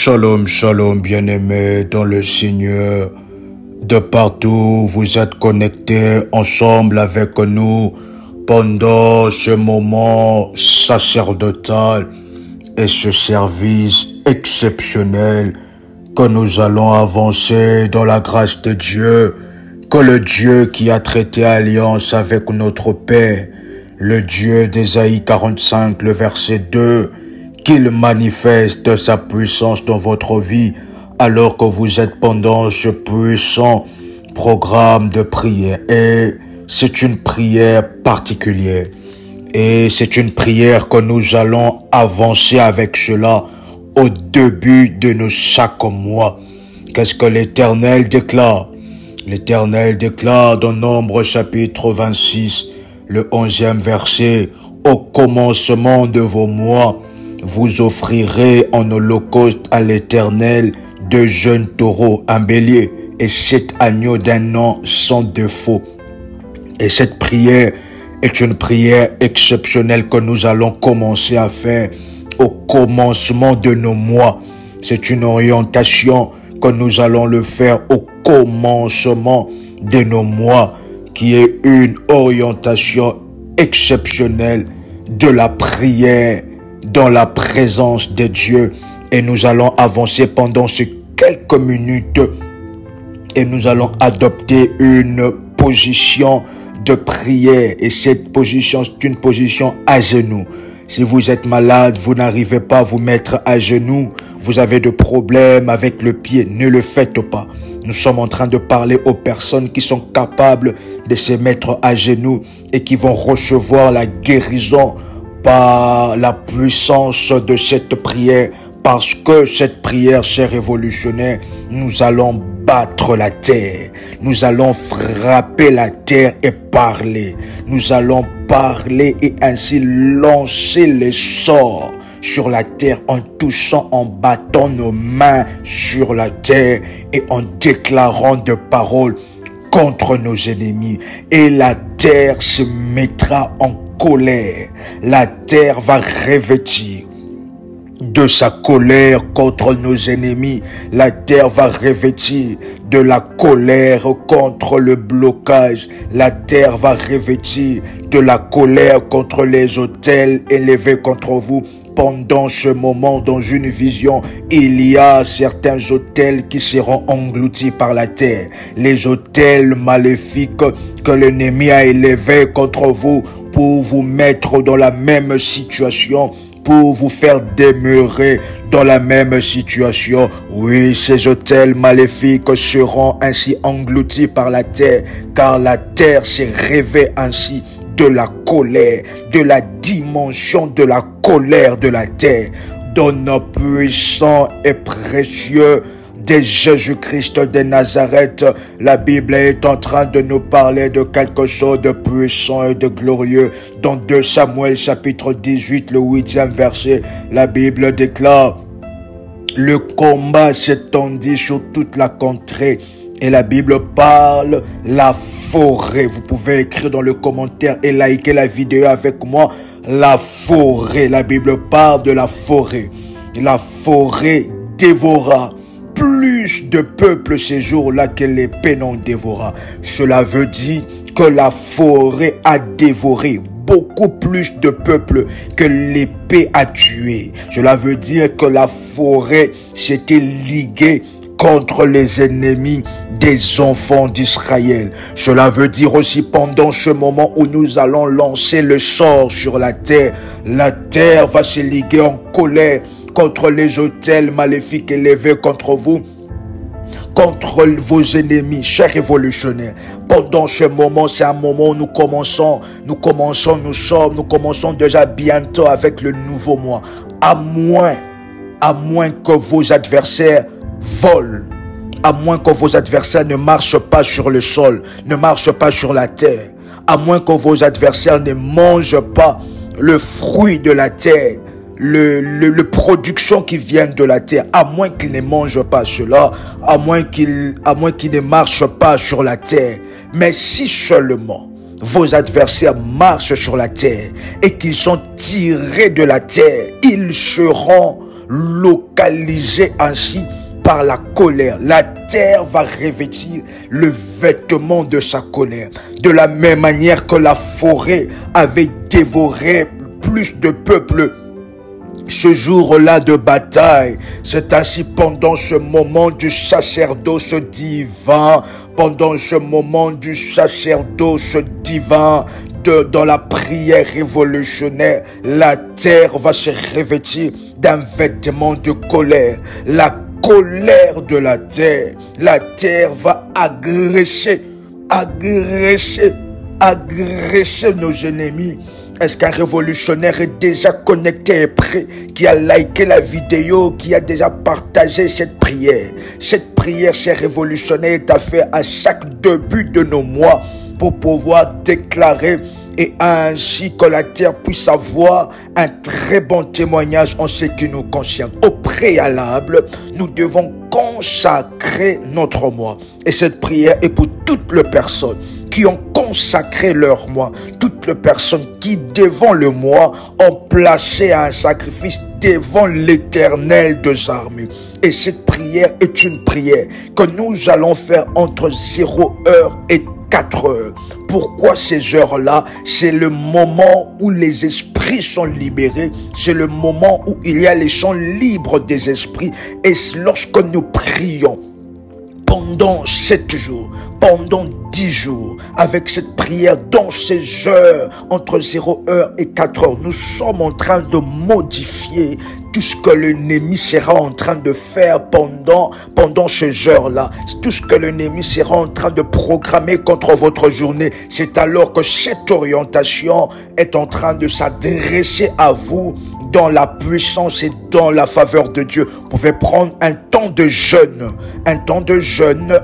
Shalom, shalom, bien-aimés dans le Seigneur. De partout, vous êtes connectés ensemble avec nous pendant ce moment sacerdotal et ce service exceptionnel que nous allons avancer dans la grâce de Dieu, que le Dieu qui a traité alliance avec notre Père, le Dieu d'Ésaïe 45, le verset 2, qu'il manifeste sa puissance dans votre vie alors que vous êtes pendant ce puissant programme de prière. Et c'est une prière particulière. Et c'est une prière que nous allons avancer avec cela au début de chaque mois. Qu'est-ce que l'Éternel déclare? L'Éternel déclare dans Nombre chapitre 26, le 11e verset, « Au commencement de vos mois, vous offrirez en holocauste à l'Éternel 2 jeunes taureaux, un bélier et 7 agneaux d'un an sans défaut. » Et cette prière est une prière exceptionnelle que nous allons commencer à faire au commencement de nos mois. C'est une orientation que nous allons le faire au commencement de nos mois, qui est une orientation exceptionnelle de la prière dans la présence de Dieu. Et nous allons avancer pendant ces quelques minutes et nous allons adopter une position de prière. Et cette position, c'est une position à genoux. Si vous êtes malade, vous n'arrivez pas à vous mettre à genoux, vous avez de problèmes avec le pied, ne le faites pas. Nous sommes en train de parler aux personnes qui sont capables de se mettre à genoux et qui vont recevoir la guérison par la puissance de cette prière. Parce que cette prière, chers révolutionnaires, nous allons battre la terre. Nous allons frapper la terre et parler. Nous allons parler et ainsi lancer les sorts sur la terre en touchant, en battant nos mains sur la terre et en déclarant de paroles contre nos ennemis. Et la terre se mettra en colère. La terre va revêtir de sa colère contre nos ennemis. La terre va revêtir de la colère contre le blocage. La terre va revêtir de la colère contre les autels élevés contre vous. Pendant ce moment, dans une vision, il y a certains autels qui seront engloutis par la terre. Les autels maléfiques que l'ennemi a élevés contre vous pour vous mettre dans la même situation, pour vous faire demeurer dans la même situation. Oui, ces autels maléfiques seront ainsi engloutis par la terre, car la terre s'est rêvée ainsi de la colère, de la dimension de la colère de la terre. Dans nos puissants et précieux de Jésus-Christ de Nazareth, la Bible est en train de nous parler de quelque chose de puissant et de glorieux. Dans 2 Samuel chapitre 18, le 8e verset, la Bible déclare: le combat s'étendit sur toute la contrée. Et la Bible parle la forêt. Vous pouvez écrire dans le commentaire et liker la vidéo avec moi. La forêt. La Bible parle de la forêt. La forêt dévora plus de peuples ces jours-là que l'épée n'en dévora. Cela veut dire que la forêt a dévoré beaucoup plus de peuples que l'épée a tué. Cela veut dire que la forêt s'était liguée contre les ennemis des enfants d'Israël. Cela veut dire aussi pendant ce moment où nous allons lancer le sort sur la terre va se liguer en colère contre les autels maléfiques élevés contre vous, contre vos ennemis, chers révolutionnaires. Pendant ce moment, c'est un moment où nous commençons déjà bientôt avec le nouveau mois. À moins que vos adversaires volent, à moins que vos adversaires ne marchent pas sur le sol, ne marchent pas sur la terre, à moins que vos adversaires ne mangent pas le fruit de la terre, le production qui vient de la terre, à moins qu'ils ne mangent pas cela, à moins qu'ils ne marchent pas sur la terre. Mais si seulement vos adversaires marchent sur la terre et qu'ils sont tirés de la terre, ils seront localisé ainsi par la colère. La terre va revêtir le vêtement de sa colère. De la même manière que la forêt avait dévoré plus de peuples ce jour-là de bataille, c'est ainsi pendant ce moment du sacerdoce divin, pendant ce moment du sacerdoce divin, dans la prière révolutionnaire, la terre va se revêtir d'un vêtement de colère. La colère de la terre va agresser nos ennemis. Est-ce qu'un révolutionnaire est déjà connecté et prêt, qui a liké la vidéo, qui a déjà partagé cette prière? Cette prière, chers révolutionnaires, est à faire à chaque début de nos mois pour pouvoir déclarer et ainsi que la terre puisse avoir un très bon témoignage en ce qui nous concerne. Au préalable, nous devons consacrer notre mois. Et cette prière est pour toutes les personnes qui ont consacré leur mois, toutes les personnes qui, devant le mois, ont placé un sacrifice devant l'Éternel des armées. Et cette prière est une prière que nous allons faire entre 0 heure et 4 heures. Pourquoi ces heures-là? C'est le moment où les esprits sont libérés. C'est le moment où il y a les champs libres des esprits. Et lorsque nous prions pendant 7 jours, pendant 10 jours, avec cette prière dans ces heures, entre 0 heure et 4 heures, nous sommes en train de modifier tout ce que l'ennemi sera en train de faire pendant ces heures-là. Tout ce que l'ennemi sera en train de programmer contre votre journée. C'est alors que cette orientation est en train de s'adresser à vous dans la puissance et dans la faveur de Dieu. Vous pouvez prendre un temps de jeûne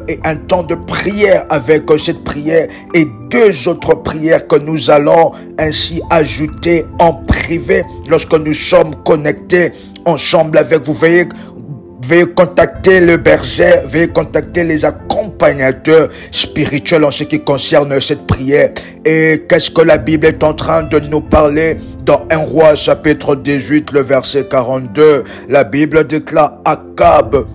et un temps de prière avec cette prière et 2 autres prières que nous allons ainsi ajouter en privé lorsque nous sommes connectés ensemble avec vous. Veuillez contacter le berger, veuillez contacter les accompagnateurs spirituels en ce qui concerne cette prière. Et qu'est-ce que la Bible est en train de nous parler? Dans 1 Roi chapitre 18, le verset 42, la Bible déclare: Akab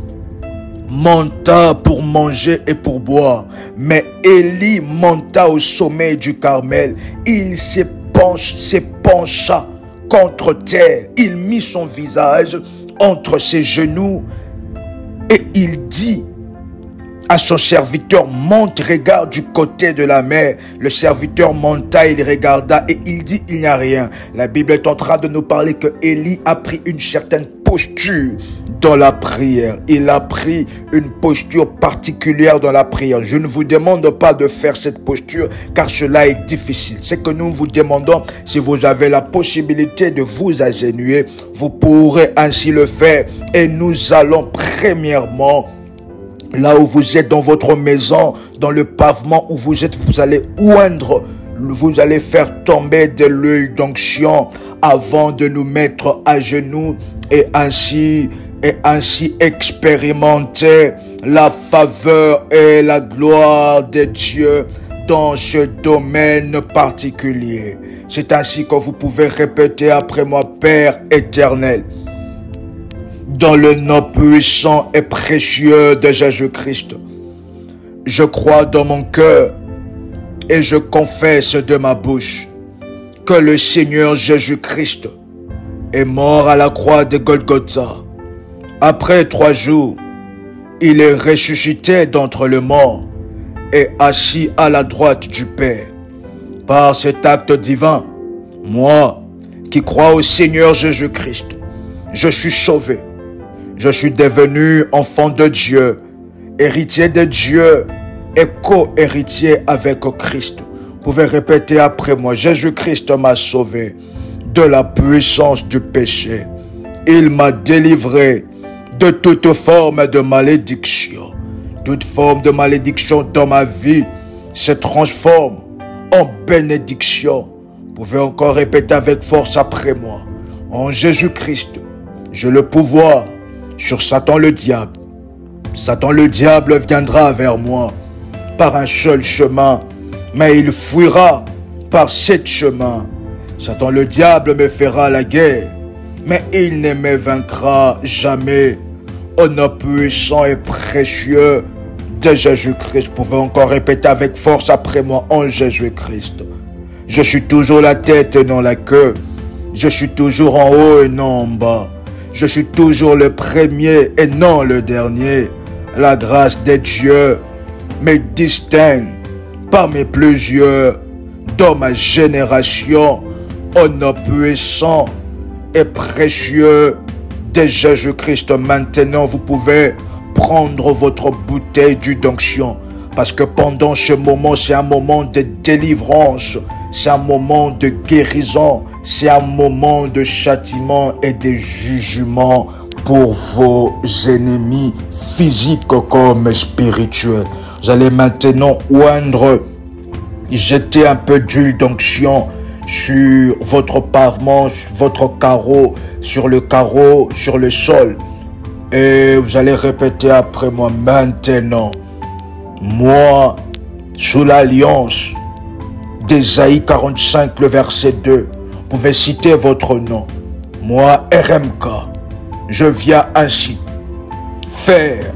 monta pour manger et pour boire, mais Élie monta au sommet du Carmel. Il s'épancha contre terre, il mit son visage entre ses genoux et il dit à son serviteur: monte, regarde du côté de la mer. Le serviteur monta, il regarda et il dit: il n'y a rien. La Bible est en train de nous parler que Élie a pris une certaine posture dans la prière. Il a pris une posture particulière dans la prière. Je ne vous demande pas de faire cette posture car cela est difficile. C'est que nous vous demandons, si vous avez la possibilité de vous agenouiller, vous pourrez ainsi le faire. Et nous allons premièrement, là où vous êtes dans votre maison, dans le pavement où vous êtes, vous allez oindre, vous allez faire tomber de l'huile d'onction avant de nous mettre à genoux et ainsi expérimenter la faveur et la gloire de Dieu dans ce domaine particulier. C'est ainsi que vous pouvez répéter après moi: Père éternel, dans le nom puissant et précieux de Jésus-Christ, je crois dans mon cœur et je confesse de ma bouche que le Seigneur Jésus-Christ est mort à la croix de Golgotha. Après 3 jours, il est ressuscité d'entre les morts et assis à la droite du Père. Par cet acte divin, moi qui crois au Seigneur Jésus-Christ, je suis sauvé. Je suis devenu enfant de Dieu, héritier de Dieu et co-héritier avec Christ. Vous pouvez répéter après moi: Jésus-Christ m'a sauvé de la puissance du péché. Il m'a délivré de toute forme de malédiction. Toute forme de malédiction dans ma vie se transforme en bénédiction. Vous pouvez encore répéter avec force après moi: en Jésus-Christ, j'ai le pouvoir sur Satan le diable. Satan le diable viendra vers moi par un seul chemin, mais il fuira par 7 chemins. Satan le diable me fera la guerre mais il ne me vaincra jamais. Au nom puissant et précieux de Jésus-Christ. Vous pouvez encore répéter avec force après moi, en Jésus-Christ. Je suis toujours la tête et non la queue. Je suis toujours en haut et non en bas. Je suis toujours le premier et non le dernier. La grâce de Dieu me distingue parmi plusieurs dans ma génération. Au nom puissant et précieux de Jésus-Christ. Maintenant, vous pouvez prendre votre bouteille d'onction. Parce que pendant ce moment, c'est un moment de délivrance. C'est un moment de guérison. C'est un moment de châtiment et de jugement pour vos ennemis physiques comme spirituels. Vous allez maintenant oindre, jeter un peu d'huile d'onction sur votre pavement, sur votre carreau, sur le sol. Et vous allez répéter après moi, maintenant, moi, sous l'alliance d'Ésaïe 45, le verset 2, vous pouvez citer votre nom. Moi, RMK, je viens ainsi faire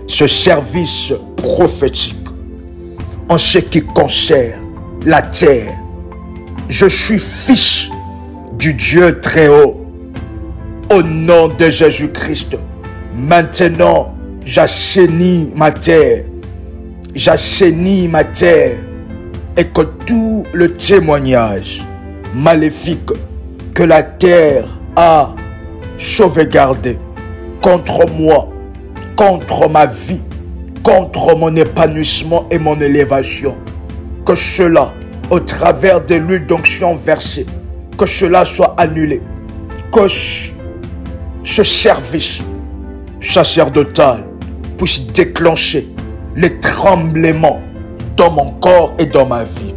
ce service prophétique en ce qui concerne la terre. Je suis fils du Dieu très haut. Au nom de Jésus-Christ, maintenant, j'assainis ma terre. J'assainis ma terre. Et que tout le témoignage maléfique que la terre a sauvegardé contre moi, contre ma vie, contre mon épanouissement et mon élévation, que cela, au travers de l'huile d'onction versée, que cela soit annulé, que ce service sacerdotal puisse déclencher les tremblements dans mon corps et dans ma vie.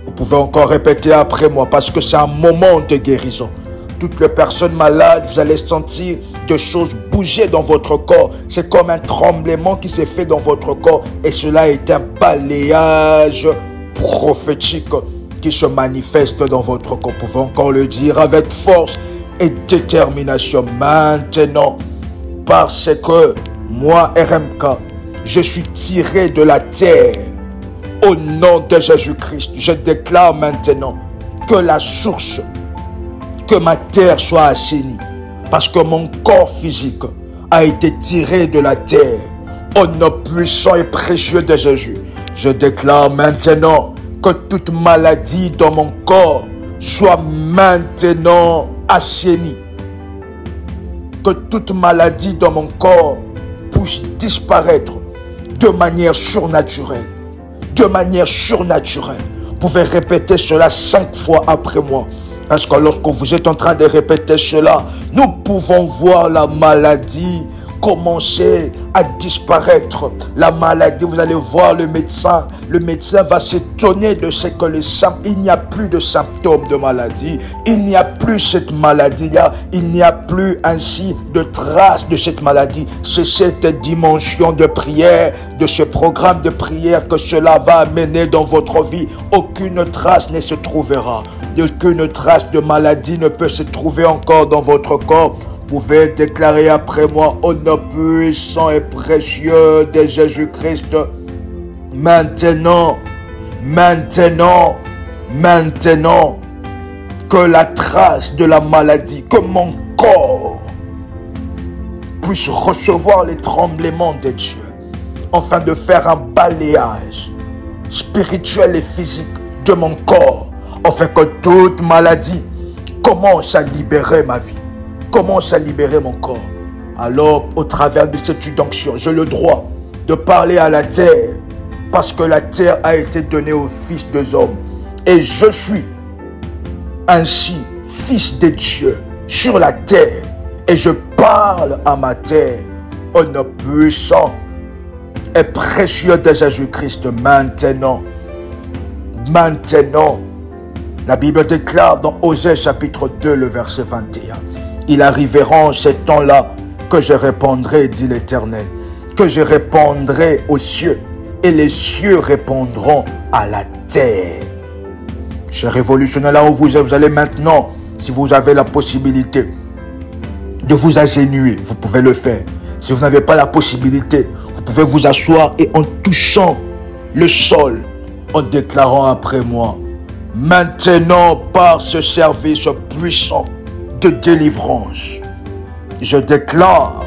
Vous pouvez encore répéter après moi parce que c'est un moment de guérison. Toutes les personnes malades, vous allez sentir des choses bouger dans votre corps. C'est comme un tremblement qui s'est fait dans votre corps et cela est un balayage prophétique qui se manifeste dans votre corps. Vous pouvez encore le dire avec force et détermination maintenant, parce que moi, RMK, je suis tiré de la terre. Au nom de Jésus-Christ, je déclare maintenant que la source, que ma terre soit assainie, parce que mon corps physique a été tiré de la terre. Au nom puissant et précieux de Jésus, je déclare maintenant que toute maladie dans mon corps soit maintenant assainie. Que toute maladie dans mon corps puisse disparaître de manière surnaturelle. De manière surnaturelle. Vous pouvez répéter cela 5 fois après moi. Parce que lorsque vous êtes en train de répéter cela, nous pouvons voir la maladie commencer à disparaître. La maladie, vous allez voir le médecin. Le médecin va s'étonner de ce que il n'y a plus de symptômes de maladie. Il n'y a plus cette maladie-là. Il n'y a plus ainsi de traces de cette maladie. C'est cette dimension de prière, de ce programme de prière que cela va amener dans votre vie. Aucune trace ne se trouvera. Aucune trace de maladie ne peut se trouver encore dans votre corps. Vous pouvez déclarer après moi au nom puissant et précieux de Jésus-Christ. Maintenant, que la trace de la maladie, que mon corps puisse recevoir les tremblements de Dieu, afin de faire un balayage spirituel et physique de mon corps, afin que toute maladie commence à libérer ma vie, commence à libérer mon corps. Alors, au travers de cette onction, j'ai le droit de parler à la terre, parce que la terre a été donnée aux fils des hommes. Et je suis ainsi fils de Dieu sur la terre. Et je parle à ma terre au nom puissant et précieux de Jésus-Christ maintenant. Maintenant, la Bible déclare dans Osée chapitre 2, le verset 21. Il arrivera en ce temps-là que je répondrai, dit l'Éternel, que je répondrai aux cieux et les cieux répondront à la terre. Chers révolutionnaires, là où vous êtes, vous allez maintenant Si vous avez la possibilité de vous agenouiller, vous pouvez le faire. Si vous n'avez pas la possibilité, vous pouvez vous asseoir et en touchant le sol, en déclarant après moi: maintenant, par ce service puissant de délivrance, je déclare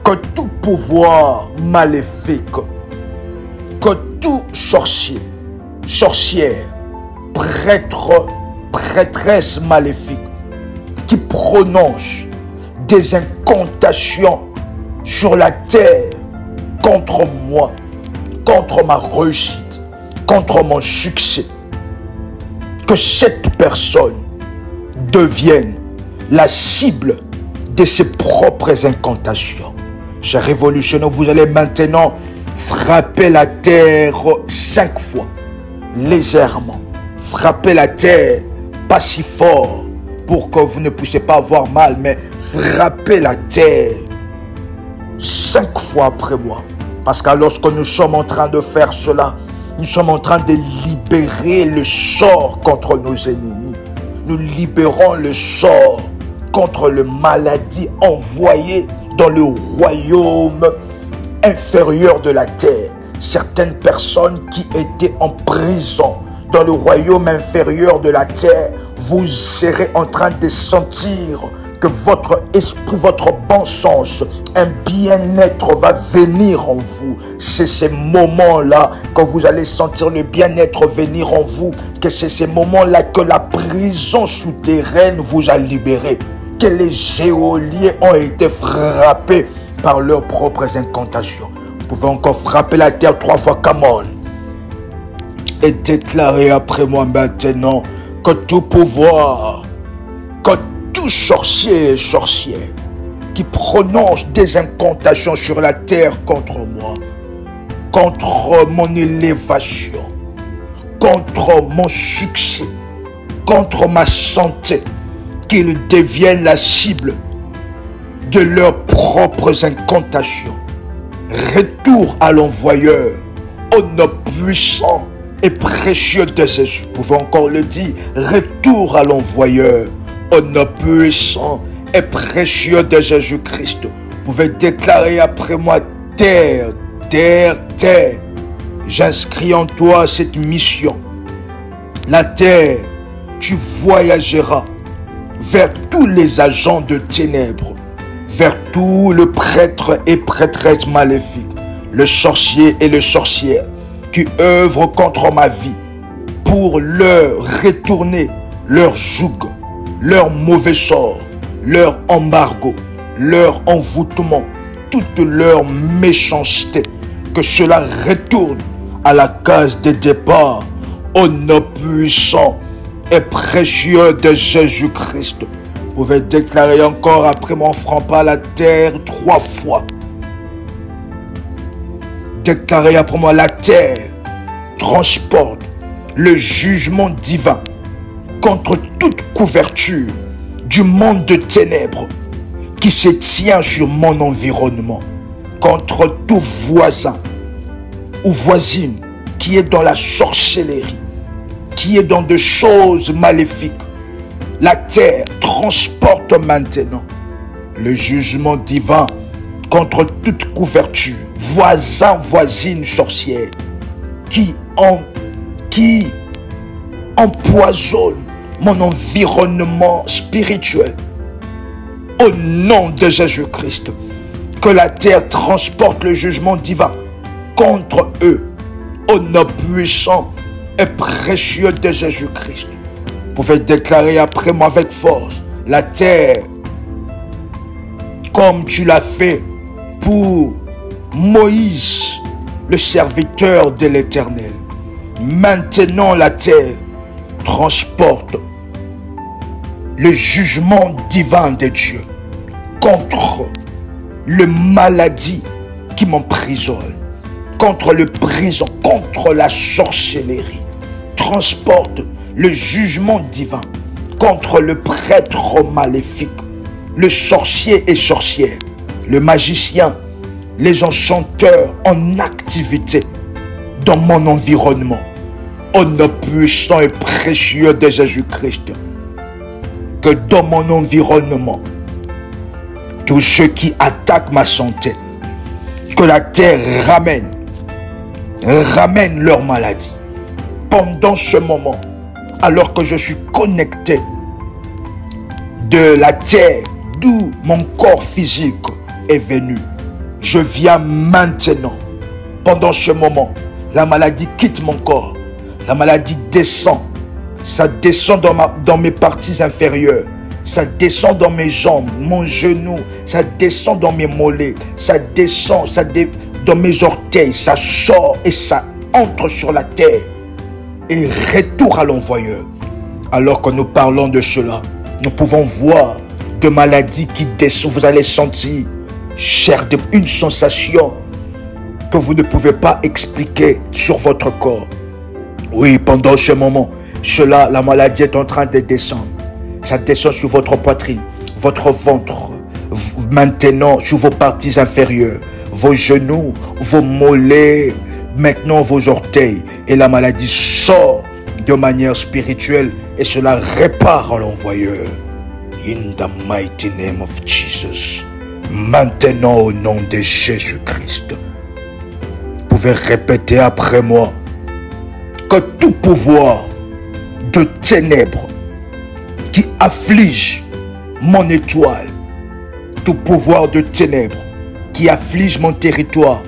que tout pouvoir maléfique, que tout sorcier, sorcière, prêtre, prêtresse maléfique qui prononce des incantations sur la terre contre moi, contre ma réussite, contre mon succès, que cette personne devienne la cible de ses propres incantations. J'ai révolutionné, vous allez maintenant frapper la terre 5 fois, légèrement. Frappez la terre, pas si fort, pour que vous ne puissiez pas avoir mal, mais frappez la terre 5 fois après moi. Parce que lorsque nous sommes en train de faire cela, nous sommes en train de libérer le sort contre nos ennemis. Nous libérons le sort contre les maladies envoyées dans le royaume inférieur de la terre. Certaines personnes qui étaient en prison dans le royaume inférieur de la terre, vous serez en train de sentir que votre esprit, votre bon sens, un bien-être va venir en vous. C'est ces moments-là que vous allez sentir le bien-être venir en vous, que c'est ces moments-là que la prison souterraine vous a libéré, que les geôliers ont été frappés par leurs propres incantations. Vous pouvez encore frapper la terre 3 fois, come on, et déclarer après moi maintenant que tout pouvoir, que tout sorcier et sorcière qui prononce des incantations sur la terre contre moi, contre mon élévation, contre mon succès, contre ma santé, qu'ils deviennent la cible de leurs propres incantations. Retour à l'envoyeur, au nom puissant et précieux de Jésus. Vous pouvez encore le dire, retour à l'envoyeur, au nom puissant et précieux de Jésus-Christ. Vous pouvez déclarer après moi: terre, terre, terre, j'inscris en toi cette mission. La terre, tu voyageras vers tous les agents de ténèbres, vers tous les prêtres et prêtresses maléfiques, le sorcier et le sorcière qui œuvrent contre ma vie pour leur retourner leur joug, leur mauvais sort, leur embargo, leur envoûtement, toute leur méchanceté, que cela retourne à la case de départ au nom puissant et précieux de Jésus-Christ. Vous pouvez déclarer encore après mon frappant la terre 3 fois. Déclarez après moi: la terre transporte le jugement divin contre toute couverture du monde de ténèbres qui se tient sur mon environnement, contre tout voisin ou voisine qui est dans la sorcellerie, qui est dans des choses maléfiques. La terre transporte maintenant le jugement divin contre toute couverture, voisin, voisine, sorcière, qui empoisonne mon environnement spirituel. Au nom de Jésus-Christ, que la terre transporte le jugement divin contre eux, au nom puissant et précieux de Jésus-Christ. Vous pouvez déclarer après moi avec force: la terre, comme tu l'as fait pour Moïse, le serviteur de l'Éternel. Maintenant, la terre transporte le jugement divin de Dieu contre le maladie qui m'emprisonne, contre le prison, contre la sorcellerie. Transporte le jugement divin contre le prêtre maléfique, le sorcier et sorcière, le magicien, les enchanteurs en activité dans mon environnement. Au nom puissant et précieux de Jésus-Christ, que dans mon environnement, tous ceux qui attaquent ma santé, que la terre ramène leur maladie. Pendant ce moment, alors que je suis connecté de la terre d'où mon corps physique est venu, je viens maintenant. Pendant ce moment, la maladie quitte mon corps. La maladie descend. Ça descend dans mes parties inférieures. Ça descend dans mes jambes, mon genou. Ça descend dans mes mollets. Ça descend dans mes orteils. Ça sort et ça entre sur la terre. Et retourne à l'envoyeur. Alors que nous parlons de cela, nous pouvons voir de maladies qui descendent. Vous allez sentir, une sensation que vous ne pouvez pas expliquer sur votre corps. Oui, pendant ce moment, la maladie est en train de descendre. Ça descend sur votre poitrine, votre ventre, maintenant sur vos parties inférieures, vos genoux, vos mollets, maintenant vos orteils. Et la maladie sort de manière spirituelle et cela répare en l'envoyeur. In the mighty name of Jesus. Maintenant au nom de Jésus-Christ. Vous pouvez répéter après moi que tout pouvoir de ténèbres qui afflige mon étoile, tout pouvoir de ténèbres qui afflige mon territoire,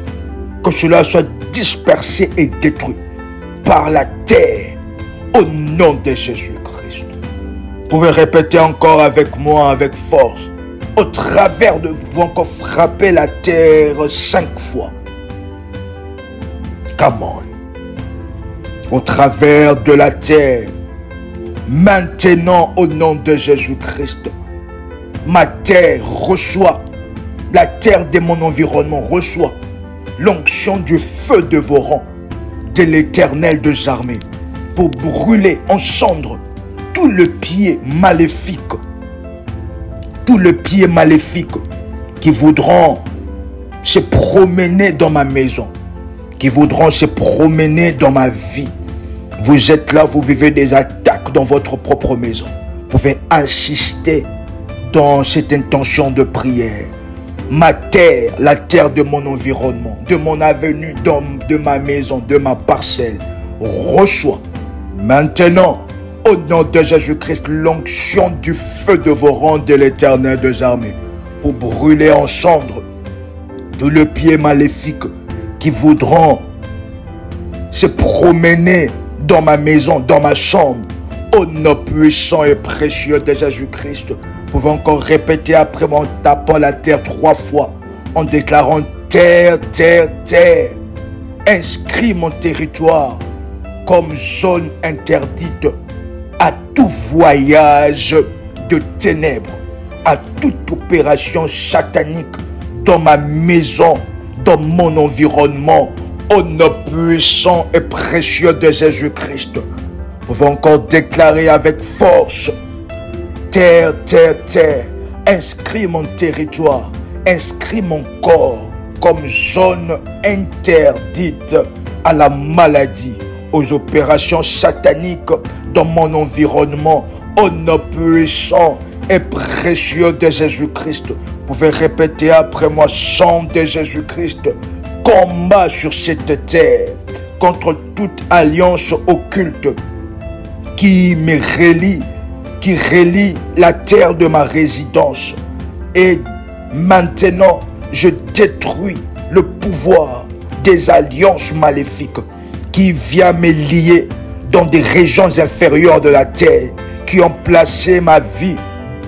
que cela soit dispersé et détruit par la terre au nom de Jésus-Christ. Vous pouvez répéter encore avec moi, avec force. Au travers de vous, encore frapper la terre 5 fois. Come on. Au travers de la terre, maintenant au nom de Jésus-Christ, ma terre reçoit, la terre de mon environnement reçoit l'onction du feu de vos rangs, de l'Éternel des armées, pour brûler en cendres tout le pied maléfique, qui voudront se promener dans ma maison, qui voudront se promener dans ma vie. Vous êtes là, vous vivez des attaques dans votre propre maison. Vous pouvez insister dans cette intention de prière. Ma terre, la terre de mon environnement, de mon avenue, de ma maison, de ma parcelle, reçoit maintenant, au nom de Jésus-Christ, l'onction du feu de vos rangs de l'Éternel des armées, pour brûler en cendres tout le pied maléfique qui voudront se promener dans ma maison, dans ma chambre. Au nom puissant et précieux de Jésus-Christ, vous pouvez encore répéter après moi en tapant la terre 3 fois, en déclarant terre, terre, terre. Inscris mon territoire comme zone interdite à tout voyage de ténèbres, à toute opération satanique dans ma maison, dans mon environnement, au nom puissant et précieux de Jésus-Christ. Vous pouvez encore déclarer avec force, terre, terre, terre, inscris mon territoire, inscris mon corps comme zone interdite à la maladie, aux opérations sataniques dans mon environnement, au nom puissant et précieux de Jésus-Christ. Vous pouvez répéter après moi, sang de Jésus-Christ, combat sur cette terre contre toute alliance occulte qui me relie, qui relie la terre de ma résidence. Et maintenant, je détruis le pouvoir des alliances maléfiques qui viennent me lier dans des régions inférieures de la terre, qui ont placé ma vie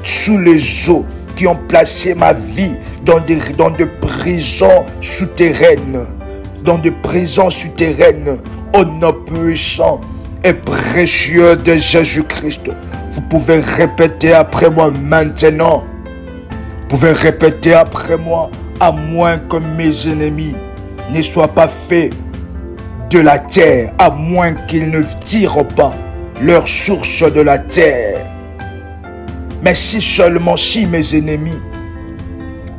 sous les eaux, qui ont placé ma vie dans des prisons souterraines, au nom puissant et précieux de Jésus-Christ. Vous pouvez répéter après moi maintenant. Vous pouvez répéter après moi, à moins que mes ennemis ne soient pas faits de la terre, à moins qu'ils ne tirent pas leur source de la terre. Mais si mes ennemis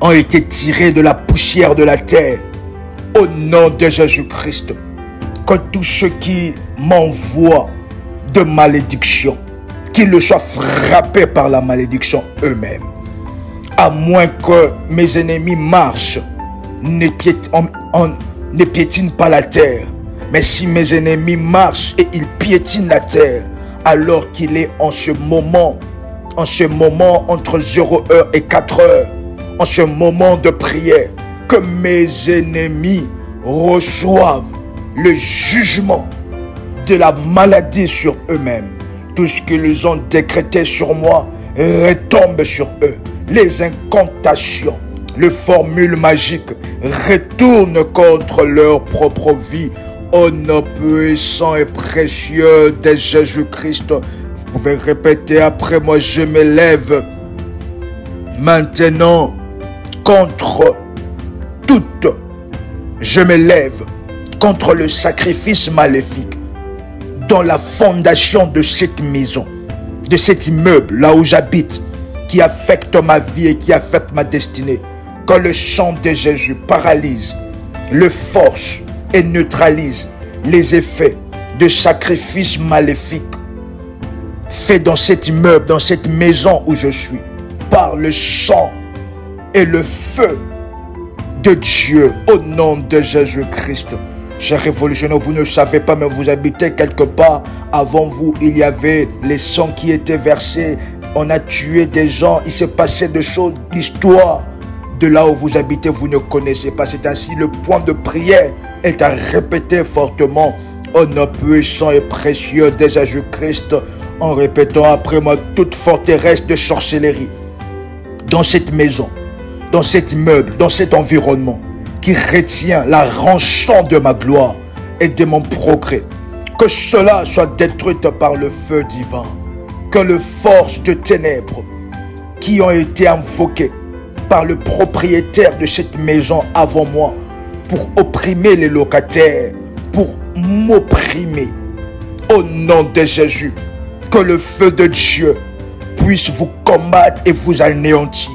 ont été tirés de la poussière de la terre, au nom de Jésus-Christ, que tous ceux qui m'envoient de malédiction, qu'ils soient frappés par la malédiction eux-mêmes. À moins que mes ennemis marchent, ne piétinent pas la terre. Mais si mes ennemis marchent et ils piétinent la terre, alors qu'il est en ce moment entre 0 heure et 4 heures, en ce moment de prière, que mes ennemis reçoivent le jugement de la maladie sur eux-mêmes. Tout ce qu'ils ont décrété sur moi retombe sur eux. Les incantations, les formules magiques retournent contre leur propre vie. Au nom puissant et précieux de Jésus-Christ, vous pouvez répéter après moi: je me lève maintenant contre toute. Je me lève contre le sacrifice maléfique dans la fondation de cette maison, de cet immeuble, là où j'habite, qui affecte ma vie et qui affecte ma destinée. Que le sang de Jésus paralyse, le force et neutralise les effets de sacrifices maléfiques faits dans cet immeuble, dans cette maison où je suis, par le sang et le feu de Dieu, au nom de Jésus-Christ. Chers révolutionnaires, vous ne savez pas, mais vous habitez quelque part. Avant vous, il y avait les sangs qui étaient versés. On a tué des gens. Il s'est passé des choses. L'histoire de là où vous habitez, vous ne connaissez pas. C'est ainsi, le point de prière est à répéter fortement au nom puissant et précieux de Jésus-Christ, en répétant après moi: toute forteresse de sorcellerie dans cette maison, dans cet immeuble, dans cet environnement, qui retient la rançon de ma gloire et de mon progrès, que cela soit détruit par le feu divin. Que les forces de ténèbres qui ont été invoquées par le propriétaire de cette maison avant moi pour opprimer les locataires, pour m'opprimer, au nom de Jésus, que le feu de Dieu puisse vous combattre et vous anéantir.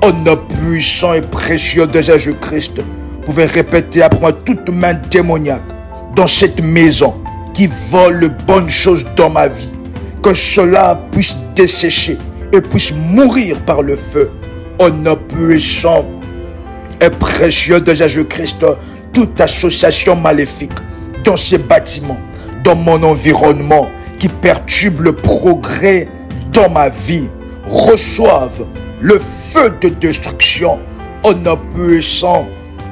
Au nom puissant et précieux de Jésus-Christ, vous pouvez répéter après moi: toute main démoniaque dans cette maison qui vole les bonnes choses dans ma vie, que cela puisse dessécher et puisse mourir par le feu. Au nom puissant et précieux de Jésus-Christ, toute association maléfique dans ces bâtiments, dans mon environnement, qui perturbe le progrès dans ma vie, reçoivent le feu de destruction. Au nom puissant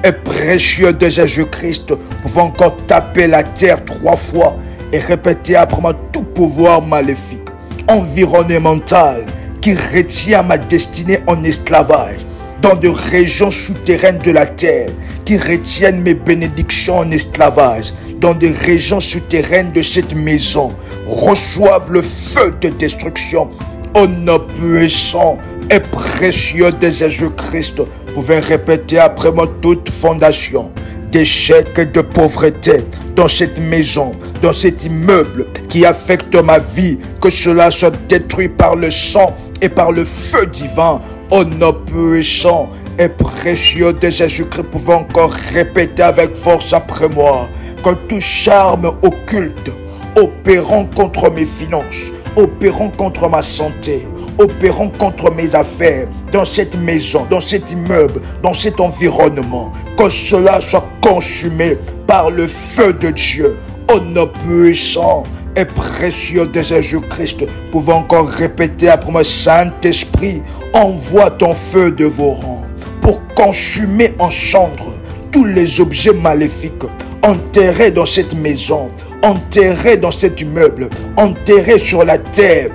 et précieux de Jésus-Christ, vous pouvez encore taper la terre 3 fois et répéter après moi: tout pouvoir maléfique, environnemental, qui retient ma destinée en esclavage, dans des régions souterraines de la terre, qui retiennent mes bénédictions en esclavage, dans des régions souterraines de cette maison, reçoivent le feu de destruction. Au nom puissant et précieux de Jésus-Christ, vous pouvez répéter après moi: toute fondation d'échec et de pauvreté dans cette maison, dans cet immeuble qui affecte ma vie, que cela soit détruit par le sang et par le feu divin. Au nom puissant et précieux de Jésus-Christ, vous pouvez encore répéter avec force après moi: que tout charme occulte opérant contre mes finances, opérant contre ma santé, opérant contre mes affaires, dans cette maison, dans cet immeuble, dans cet environnement, que cela soit consumé par le feu de Dieu. Au nom puissant et précieux de Jésus-Christ, vous pouvez encore répéter après moi: Saint-Esprit, envoie ton feu de vos rangs pour consumer en cendres tous les objets maléfiques enterrés dans cette maison, enterrés dans cet immeuble, enterrés sur la terre,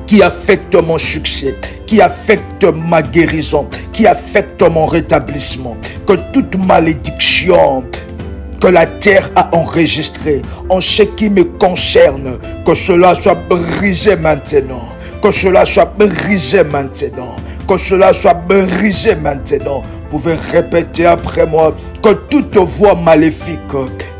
qui affecte mon succès, qui affecte ma guérison, qui affecte mon rétablissement. Que toute malédiction que la terre a enregistrée en ce qui me concerne, que cela soit brisé maintenant. Que cela soit brisé maintenant. Que cela soit brisé maintenant. Vous pouvez répéter après moi: que toute voix maléfique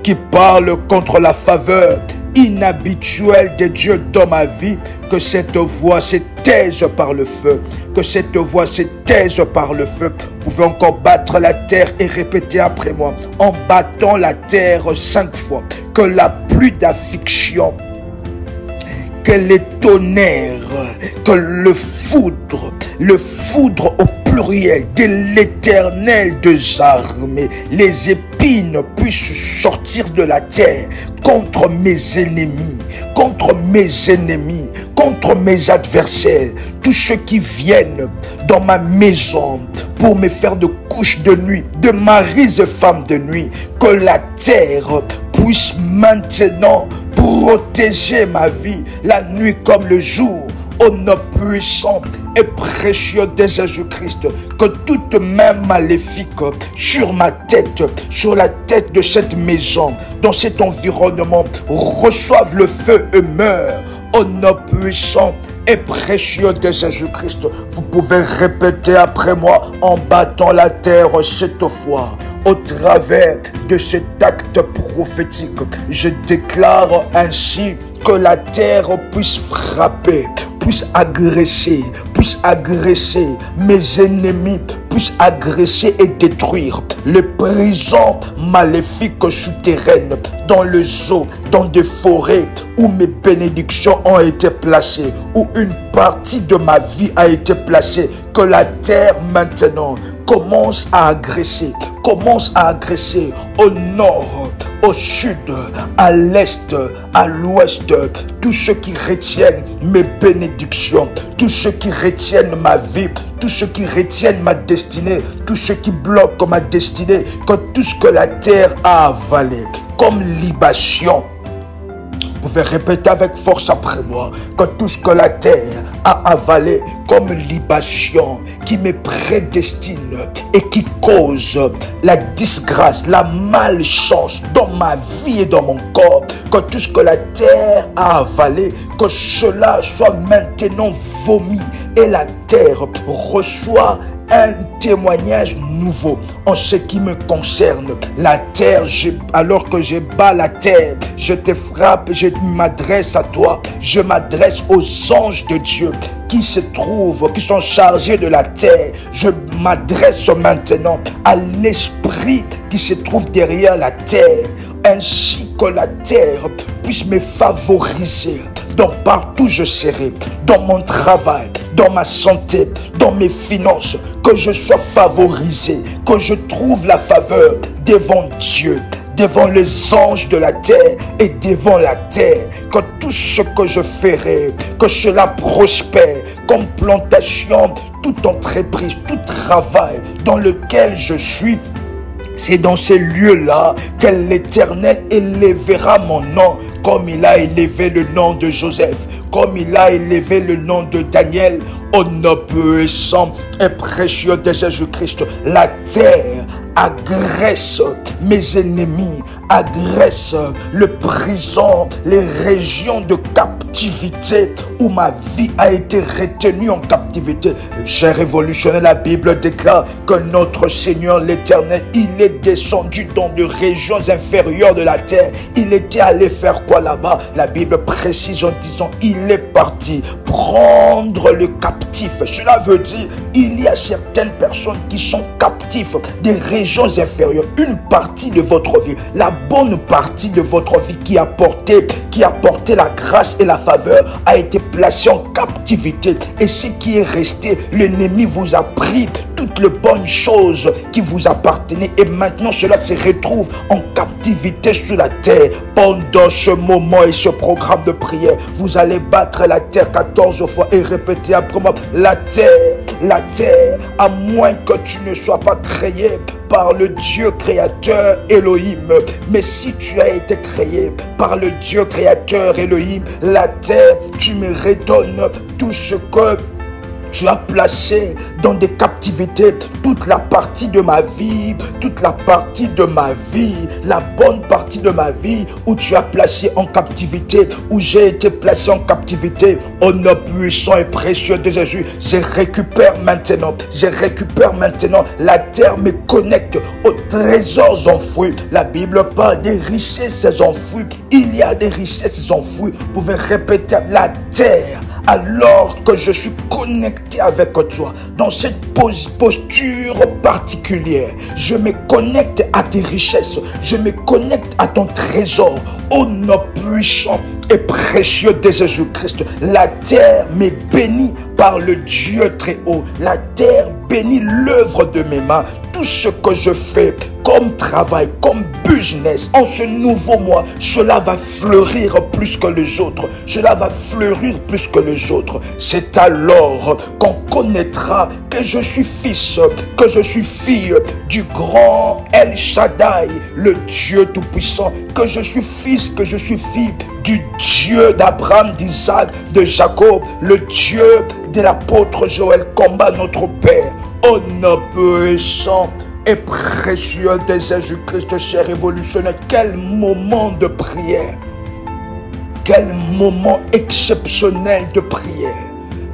qui parle contre la faveur inhabituelle de Dieu dans ma vie, que cette voix se taise par le feu. Que cette voix se taise par le feu. Vous pouvez encore battre la terre et répéter après moi, en battant la terre 5 fois: que la pluie d'affliction, que les tonnerres, que le foudre au pluriel de l'Éternel des armées, les épines puissent sortir de la terre contre mes ennemis, contre mes adversaires, tous ceux qui viennent dans ma maison pour me faire de couches de nuit, de maris et femmes de nuit, que la terre puisse maintenant protéger ma vie, la nuit comme le jour, au nom puissant et précieux de Jésus-Christ, que toute main maléfique sur ma tête, sur la tête de cette maison, dans cet environnement, reçoive le feu et meure, au nom puissant et précieux de Jésus-Christ. Vous pouvez répéter après moi en battant la terre cette fois. Au travers de cet acte prophétique, je déclare ainsi que la terre puisse frapper, puisse agresser mes ennemis, puisse agresser et détruire les prisons maléfiques souterraines, dans le zoo, dans des forêts où mes bénédictions ont été placées, où une partie de ma vie a été placée, que la terre maintenant commence à agresser au nord, au sud, à l'est, à l'ouest, tous ceux qui retiennent mes bénédictions, tous ceux qui retiennent ma vie, tous ceux qui retiennent ma destinée, tous ceux qui bloquent ma destinée, que tout ce que la terre a avalé comme libation, vous pouvez répéter avec force après moi, que tout ce que la terre a avalé comme libation, qui me prédestine et qui cause la disgrâce, la malchance dans ma vie et dans mon corps, que tout ce que la terre a avalé, que cela soit maintenant vomi et la terre reçoit un témoignage nouveau en ce qui me concerne. La terre, alors que je bats la terre, je te frappe, je m'adresse à toi, je m'adresse aux anges de Dieu qui se trouvent, qui sont chargés de la terre. Je m'adresse maintenant à l'esprit qui se trouve derrière la terre, ainsi que la terre puisse me favoriser. Donc partout je serai, dans mon travail, dans ma santé, dans mes finances, que je sois favorisé, que je trouve la faveur devant Dieu, devant les anges de la terre et devant la terre, que tout ce que je ferai, que cela prospère, comme plantation, toute entreprise, tout travail dans lequel je suis. C'est dans ces lieux-là que l'Éternel élèvera mon nom, comme il a élevé le nom de Joseph, comme il a élevé le nom de Daniel, au nom puissant et précieux de Jésus-Christ. La terre agresse mes ennemis, agresse le prison, les régions de captivité où ma vie a été retenue en captivité. Cher révolutionnaire, la Bible déclare que notre Seigneur l'Éternel, il est descendu dans de régions inférieures de la terre. Il était allé faire quoi là-bas? La Bible précise en disant, il est parti prendre le captif. Cela veut dire, il y a certaines personnes qui sont captifs des régions inférieures. Une partie de votre vie, la bonne partie de votre vie qui a porté la grâce et la faveur a été placée en captivité. Et ce qui est resté, l'ennemi vous a pris toutes les bonnes choses qui vous appartenaient. Et maintenant, cela se retrouve en captivité sur la terre. Pendant ce moment et ce programme de prière, vous allez battre la terre 14 fois et répéter après moi, la terre, à moins que tu ne sois pas créé par le Dieu créateur Elohim. Mais si tu as été créé par le Dieu créateur Elohim, la terre, tu me redonnes tout ce que tu as placé dans des captivités, toute la partie de ma vie, la bonne partie de ma vie où tu as placé en captivité, où j'ai été placé en captivité, au nom puissant et précieux de Jésus, je récupère maintenant, la terre me connecte aux trésors enfouis. La Bible parle des richesses enfouies, il y a des richesses enfouies. Vous pouvez répéter, la terre, alors que je suis connecté avec toi, dans cette posture particulière, je me connecte à tes richesses, je me connecte à ton trésor, au nom puissant et précieux de Jésus-Christ, la terre m'est bénie par le Dieu très haut. La terre bénit l'œuvre de mes mains. Tout ce que je fais comme travail, comme business, en ce nouveau mois, cela va fleurir plus que les autres. Cela va fleurir plus que les autres. C'est alors qu'on connaîtra que je suis fils, que je suis fille du grand El Shaddai, le Dieu Tout-Puissant, que je suis fils, que je suis fille du Dieu d'Abraham, d'Isaac, de Jacob, le Dieu de l'apôtre Joël Combat, notre Père. Honneur puissant et précieux de Jésus-Christ, cher révolutionnaire. Quel moment de prière. Quel moment exceptionnel de prière.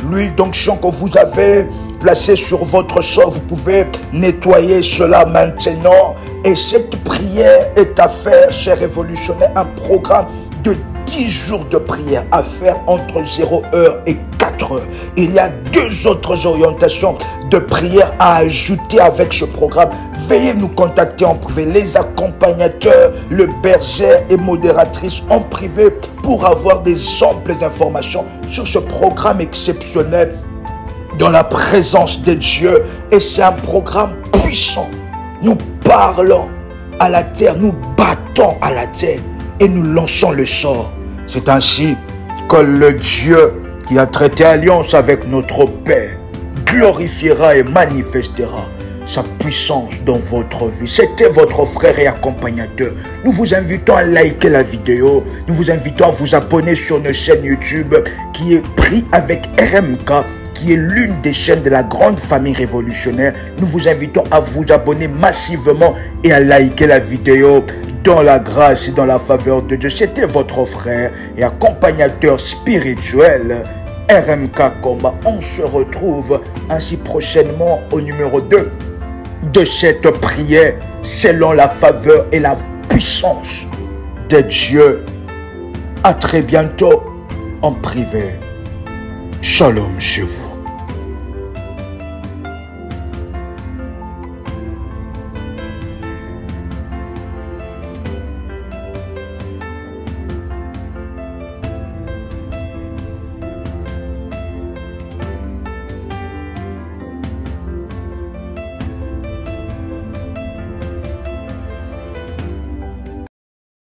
L'huile d'onction que vous avez placée sur votre sort, vous pouvez nettoyer cela maintenant. Et cette prière est à faire, cher révolutionnaire, un programme de 10 jours de prière à faire entre 0 heure et 4 heures. Il y a 2 autres orientations de prière à ajouter avec ce programme. Veuillez nous contacter en privé, les accompagnateurs, le berger et modératrice en privé pour avoir des amples informations sur ce programme exceptionnel dans la présence de Dieu. Et c'est un programme puissant. Nous parlons à la terre, nous battons à la terre et nous lançons le sort. C'est ainsi que le Dieu qui a traité alliance avec notre Père glorifiera et manifestera sa puissance dans votre vie. C'était votre frère et accompagnateur. Nous vous invitons à liker la vidéo. Nous vous invitons à vous abonner sur notre chaîne YouTube qui est pris avec RMK, qui est l'une des chaînes de la grande famille révolutionnaire. Nous vous invitons à vous abonner massivement et à liker la vidéo dans la grâce et dans la faveur de Dieu. C'était votre frère et accompagnateur spirituel, RMK Combat. On se retrouve ainsi prochainement au numéro 2 de cette prière selon la faveur et la puissance de Dieu. À très bientôt en privé. Shalom chez vous.